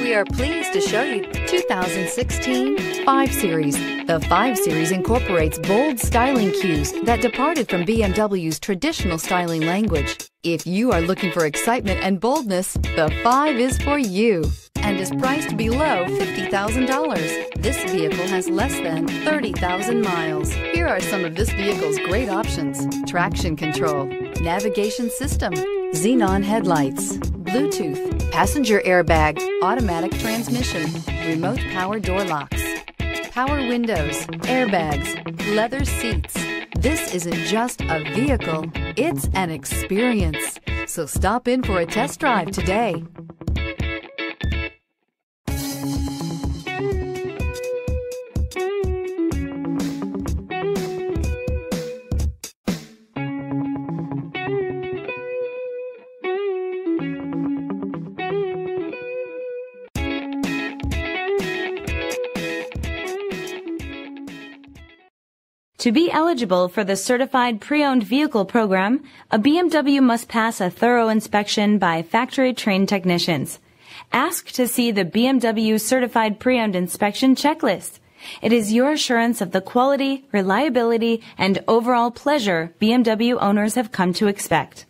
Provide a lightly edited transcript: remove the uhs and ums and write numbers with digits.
We are pleased to show you 2016 5 Series. The 5 Series incorporates bold styling cues that departed from BMW's traditional styling language. If you are looking for excitement and boldness, the 5 is for you and is priced below $50,000. This vehicle has less than 30,000 miles. Here are some of this vehicle's great options: traction control, navigation system, xenon headlights, Bluetooth, passenger airbag, automatic transmission, remote power door locks, power windows, airbags, leather seats. This isn't just a vehicle, it's an experience. So stop in for a test drive today. To be eligible for the Certified Pre-Owned Vehicle Program, a BMW must pass a thorough inspection by factory-trained technicians. Ask to see the BMW Certified Pre-Owned Inspection Checklist. It is your assurance of the quality, reliability, and overall pleasure BMW owners have come to expect.